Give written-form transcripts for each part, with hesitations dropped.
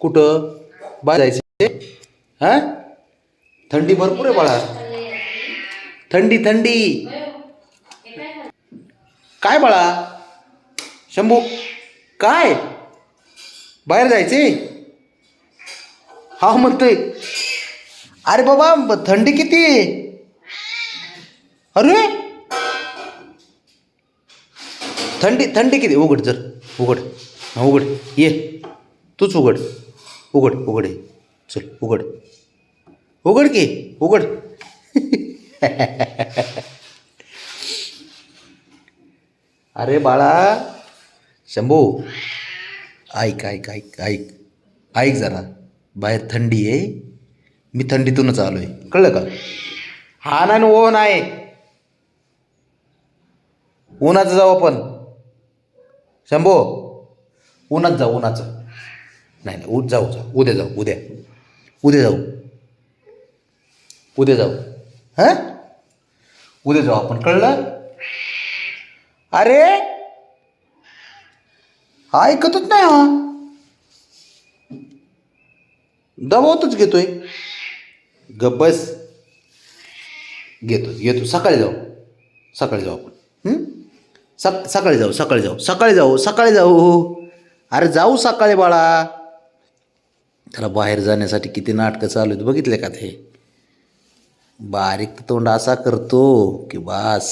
कुठं बाहेर जायचं? हा, थंडी भरपूर आहे बाळा. थंडी थंडी. काय बाळा? शंभू, काय बाहेर जायचे? हा म्हणतोय. अरे बाबा थंडी किती आहे? अरे थंडी थंडी किती? उघड जर, उघड. हा उघड, ये तूच उघड. उघड उघड ये, चल उघड. उघड की उघड. अरे बाळा शंभू, ऐक ऐक ऐक ऐक ऐक जरा. बाहेर थंडी आहे, मी थंडीतूनच आलो आहे, कळलं का? हा नाही ओ नाही, उन्हाचं जाऊ आपण. शंभू, उन्हात जाऊ उन्हाचं. नाही नाही जाऊ जाऊ, उद्या जाऊ, उद्या उद्या जाऊ, उद्या जाऊ. हां, उद्या जाऊ आपण, कळलं? अरे हा ऐकतच नाही, हा दबावतच घेतोय. गब्बस, घेतो घेतो. सकाळी जाऊ, सकाळी जाऊ आपण. सकाळी जाऊ, सकाळी जाऊ, सकाळी जाऊ, सकाळी जाऊ. अरे जाऊ सकाळी बाळा. त्याला बाहेर जाण्यासाठी किती नाटकं चालू आहेत बघितले का? ते बारीक तोंड असा करतो की बास.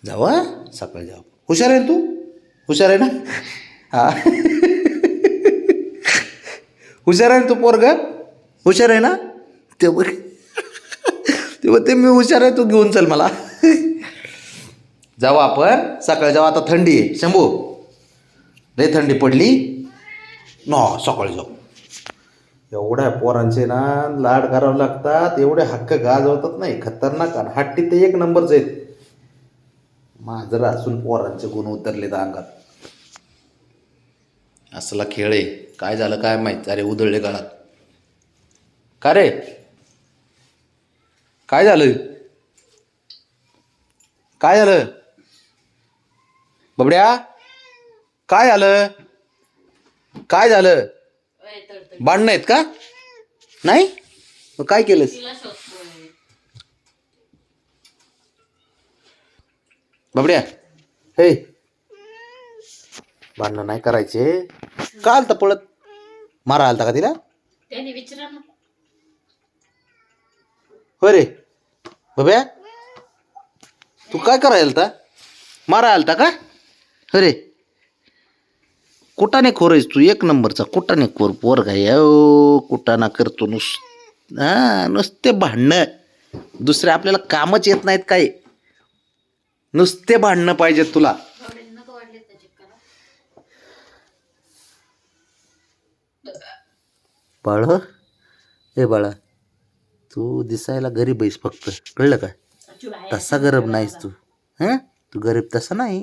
जाऊ, हा सकाळी जाऊ. हुशार आहे ना तू? हुशार आहे ना? हा. हुशार आहे ना तू पोरग? हुशार आहे ना? ते बघ, ते मी हुशार आहे, तू घेऊन चल मला. जाऊ आपण सकाळी जाऊ. आता थंडी आहे शंभू, लय थंडी पडली ना. सकाळी जाऊ. एवढ्या पोरांचे ना लाड करावं लागतात, एवढे हक्क गाजवतात नाही, खतरनाक. आणि हट्टी ते एक नंबरच आहेत. माझं असून पोरांचे गुण उतरलेत अंगात. असला खेळ आहे. काय झालं काय माहीत? अरे उधळले गळात. का रे, काय झालं? काय झालं बबड्या? काय झालं? काय झालं? भांडणं आहेत का? नाही, मग काय केलंस? बबड्या, हे भांडणं नाही करायचे. का आलता पळत? मारा आलता का तिला? हो रे बब्या, तू काय करायला आलता? मारा आलता का? अरे कुटाने खोर आहेस तू, एक नंबरचा कुटाने खोर पोरगा आहे. कुटाणा करतो नुसते भांडणं. दुसरे आपल्याला कामच येत नाहीत काय, नुसते भांडणं पाहिजेत तुला. बाळ, ए बाळा, तू दिसायला गरीब आहेस फक्त, कळलं का? तसा गरीब नाहीस तू. हं, तू गरीब तसा नाही.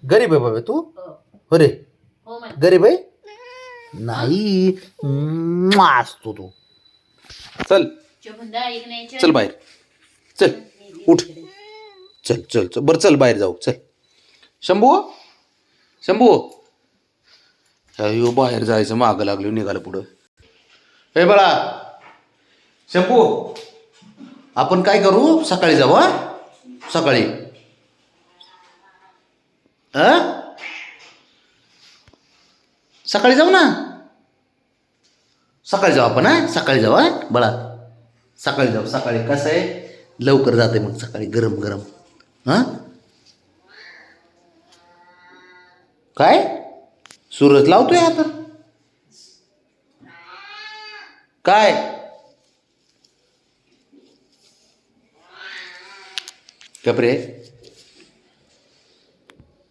गरीब आहे बाबा तू. हो रे, गरीब आहे नाही असतो तू. चल चल बाहेर, चल उठ, चल चल चल बरं, चल बाहेर जाऊ, चल. शंभू, शंभू, बाहेर जायचं मागं लागलं, निघालं पुढं. हे बाळा शंभू, आपण काय करू? सकाळी जाऊ. हा सकाळी. सकाळी जाऊ ना. सकाळी जाऊ आपण. हा सकाळी जाऊ. हा बाळा सकाळी जाऊ. सकाळी कसं आहे, लवकर जाते मग सकाळी, गरम गरम. हा काय सूरज लावतोय आता? काय कपरे